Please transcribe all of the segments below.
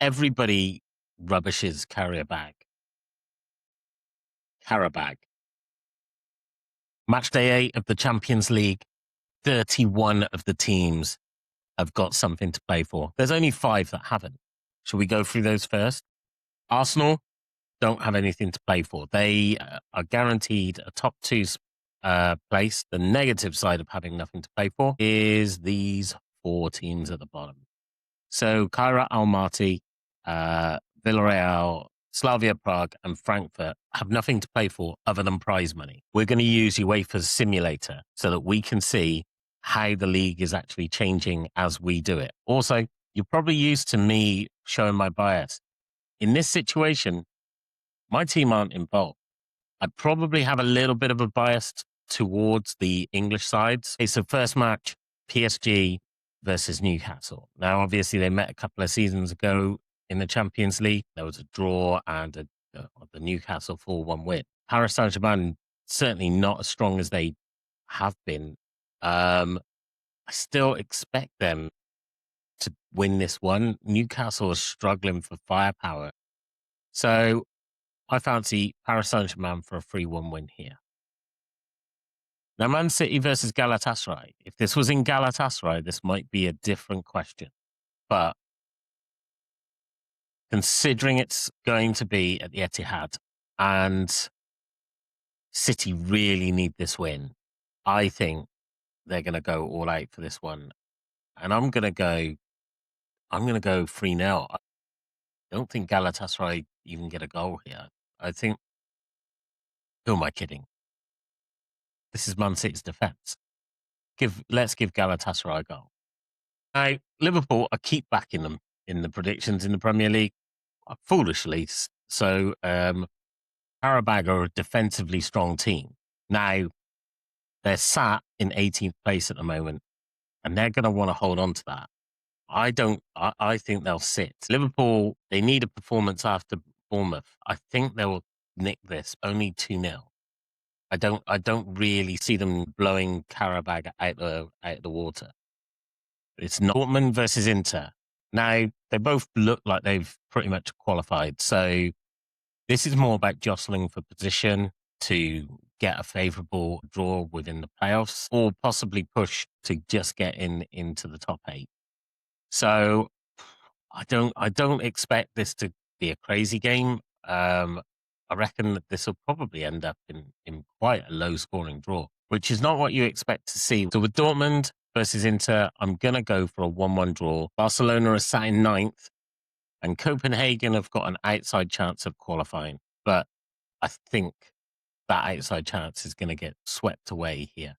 Everybody rubbishes Karabag. Match day 8 of the Champions League. 31 of the teams have got something to play for. There's only 5 that haven't. Shall we go through those first? Arsenal don't have anything to play for. They are guaranteed a top 2 place. The negative side of having nothing to play for is these 4 teams at the bottom. So Kairat Almaty, Villarreal, Slavia Prague, and Frankfurt have nothing to play for other than prize money. We're going to use UEFA's simulator so that we can see how the league is actually changing as we do it. Also, you're probably used to me showing my bias. In this situation, my team aren't involved. I'd probably have a little bit of a bias towards the English sides. Okay, so first match, PSG versus Newcastle. Now, obviously, they met a couple of seasons ago in the Champions League. There was a draw and the Newcastle 4-1 win. Paris Saint-Germain, certainly not as strong as they have been. I still expect them to win this one. Newcastle is struggling for firepower. So I fancy Paris Saint-Germain for a 3-1 win here. Now, Man City versus Galatasaray. If this was in Galatasaray, this might be a different question. But considering it's going to be at the Etihad and City really need this win, I think they're going to go all out for this one. And I'm going to go 3-0. I don't think Galatasaray even get a goal here. I think, who am I kidding? This is Man City's defence. Let's give Galatasaray a goal. Now, Liverpool, I keep backing them in the predictions in the Premier League, foolishly. So, Karabag are a defensively strong team. Now, they're sat in 18th place at the moment, and they're going to want to hold on to that. I think they'll sit. Liverpool, they need a performance after Bournemouth. I think they'll nick this, only 2-0. I don't really see them blowing Karabag out the water. It's Dortmund versus Inter. Now, they both look like they've pretty much qualified. So this is more about jostling for position to get a favourable draw within the playoffs or possibly push to just get into the top 8. So I don't expect this to be a crazy game. I reckon that this will probably end up in quite a low scoring draw, which is not what you expect to see. So with Dortmund versus Inter, I'm going to go for a 1-1 draw. Barcelona are sat in 9th and Copenhagen have got an outside chance of qualifying. But I think that outside chance is going to get swept away here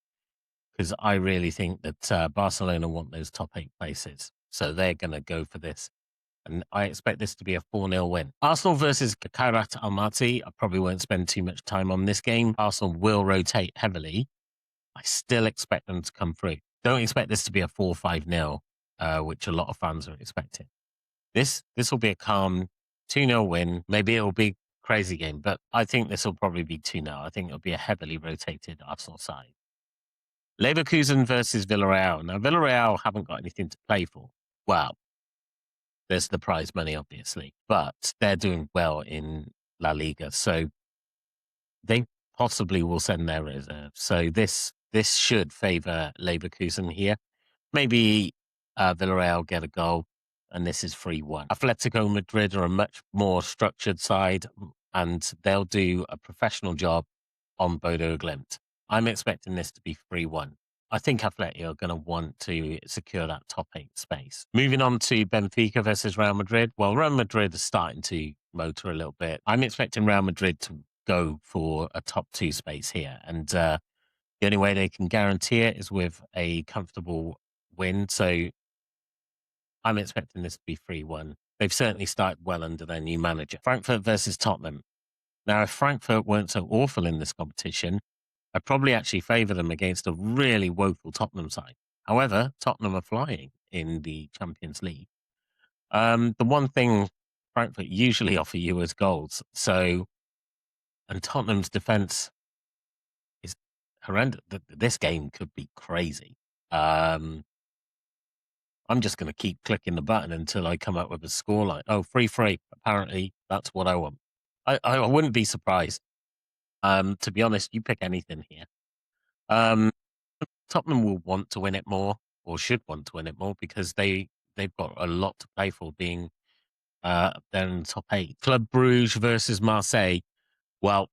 because I really think that Barcelona want those top 8 places. So they're going to go for this. And I expect this to be a 4-0 win. Arsenal versus Kairat Almaty. I probably won't spend too much time on this game. Arsenal will rotate heavily. I still expect them to come through. Don't expect this to be a 4-5-0, which a lot of fans are expecting. This will be a calm 2-0 win. Maybe it'll be a crazy game, but I think this will probably be 2-0. I think it'll be a heavily rotated Arsenal side. Leverkusen versus Villarreal. Now, Villarreal haven't got anything to play for. Well, there's the prize money, obviously, but they're doing well in La Liga. So they possibly will send their reserve. So this should favour Leverkusen here. Maybe Villarreal get a goal, and this is 3-1. Atletico Madrid are a much more structured side, and they'll do a professional job on Bodo Glimt. I'm expecting this to be 3-1. I think Atleti are going to want to secure that top 8 space. Moving on to Benfica versus Real Madrid. Well, Real Madrid is starting to motor a little bit. I'm expecting Real Madrid to go for a top 2 space here. And the only way they can guarantee it is with a comfortable win. So I'm expecting this to be 3-1. They've certainly started well under their new manager. Frankfurt versus Tottenham. Now, if Frankfurt weren't so awful in this competition, I'd probably actually favour them against a really woeful Tottenham side. However, Tottenham are flying in the Champions League. The one thing Frankfurt usually offer you is goals. So, and Tottenham's defence is horrendous. This game could be crazy. I'm just going to keep clicking the button until I come up with a scoreline. Oh, 3-3. Apparently, that's what I want. I wouldn't be surprised. To be honest, you pick anything here. Tottenham will want to win it more, or should want to win it more, because they've got a lot to play for, being they're in the top 8. Club Brugge versus Marseille. Well,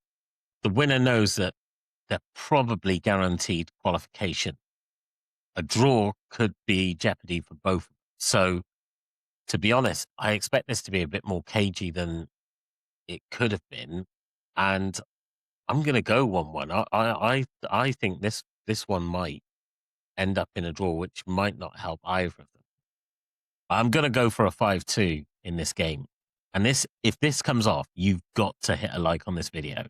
the winner knows that they're probably guaranteed qualification. A draw could be jeopardy for both. So, to be honest, I expect this to be a bit more cagey than it could have been, and I'm going to go 1-1. I think this one might end up in a draw, which might not help either of them. I'm going to go for a 5-2 in this game. And if this comes off, you've got to hit a like on this video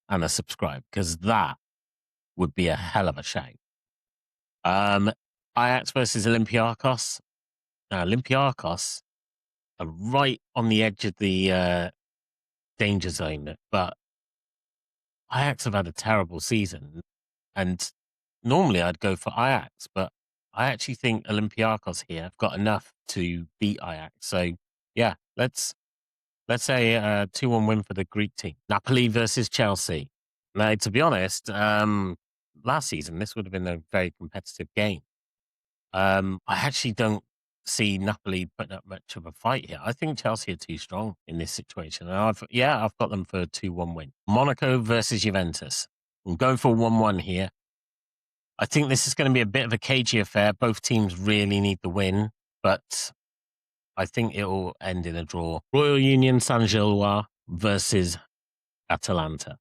and a subscribe, because that would be a hell of a shout. Ajax versus Olympiacos. Now, Olympiacos are right on the edge of the danger zone, but Ajax have had a terrible season. And normally I'd go for Ajax, but I actually think Olympiacos here have got enough to beat Ajax. So, yeah, let's say a 2-1 win for the Greek team. Napoli versus Chelsea. Now, to be honest, last season, this would have been a very competitive game. I actually don't see Napoli putting up much of a fight here. I think Chelsea are too strong in this situation. And I've got them for a 2-1 win. Monaco versus Juventus. I'm going for 1-1 here. I think this is going to be a bit of a cagey affair. Both teams really need the win, but I think it will end in a draw. Royal Union Saint-Gilloise versus Atalanta.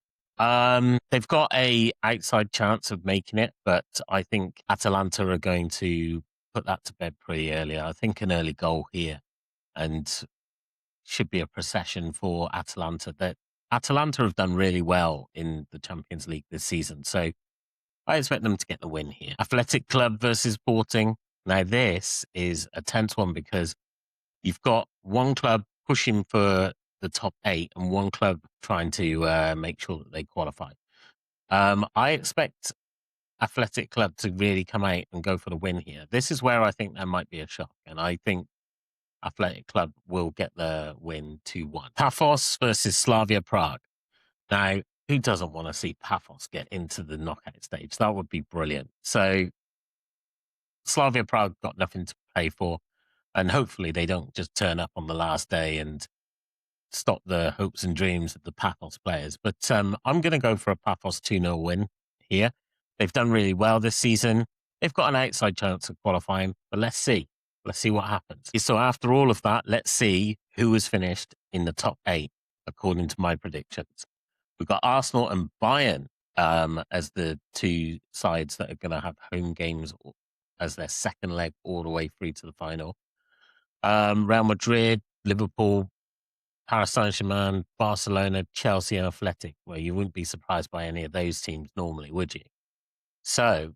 They've got a outside chance of making it, but I think Atalanta are going to put that to bed pretty early. I think an early goal here, and should be a procession for Atalanta. That Atalanta have done really well in the Champions League this season, so I expect them to get the win here. Athletic Club versus Sporting. Now, this is a tense one because you've got one club pushing for the top 8 and one club trying to make sure that they qualify. I expect Athletic Club to really come out and go for the win here. This is where I think there might be a shock, and I think Athletic Club will get the win 2-1. Paphos versus Slavia Prague. Now, who doesn't want to see Paphos get into the knockout stage? That would be brilliant. So, Slavia Prague got nothing to play for, and hopefully they don't just turn up on the last day and stop the hopes and dreams of the Paphos players. But I'm going to go for a Paphos 2-0 win here. They've done really well this season. They've got an outside chance of qualifying, but let's see. Let's see what happens. So after all of that, let's see who has finished in the top 8, according to my predictions. We've got Arsenal and Bayern as the two sides that are going to have home games as their second leg all the way through to the final. Real Madrid, Liverpool, Paris Saint-Germain, Barcelona, Chelsea, and Athletic. Well, you wouldn't be surprised by any of those teams normally, would you? So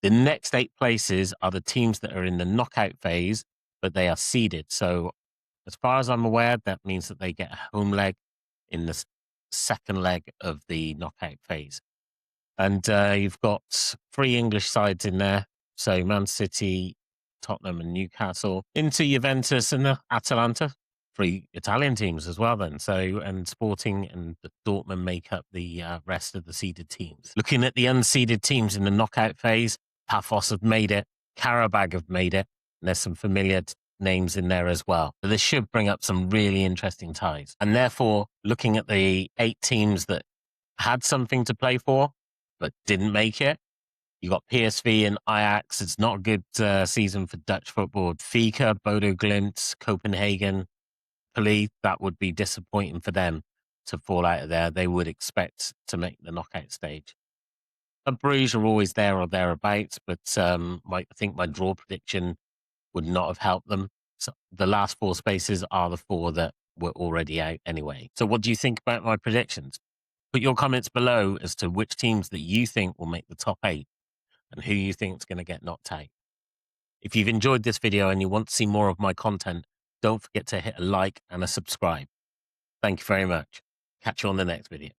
the next 8 places are the teams that are in the knockout phase, but they are seeded. So as far as I'm aware, that means that they get a home leg in the second leg of the knockout phase. And you've got 3 English sides in there. So Man City, Tottenham and Newcastle, into Juventus and Atalanta. 3 Italian teams as well then. So, and Sporting and Dortmund make up the rest of the seeded teams. Looking at the unseeded teams in the knockout phase, Paphos have made it, Karabag have made it, and there's some familiar names in there as well. So this should bring up some really interesting ties. And therefore, looking at the 8 teams that had something to play for, but didn't make it, you got PSV and Ajax. It's not a good season for Dutch football. Fika, Bodo Glimt, Copenhagen, Pali, that would be disappointing for them to fall out of there. They would expect to make the knockout stage. Bruges are always there or thereabouts, but I think my draw prediction would not have helped them. So the last 4 spaces are the 4 that were already out anyway. So what do you think about my predictions? Put your comments below as to which teams that you think will make the top 8 and who you think is going to get knocked out. If you've enjoyed this video and you want to see more of my content, don't forget to hit a like and a subscribe. Thank you very much. Catch you on the next video.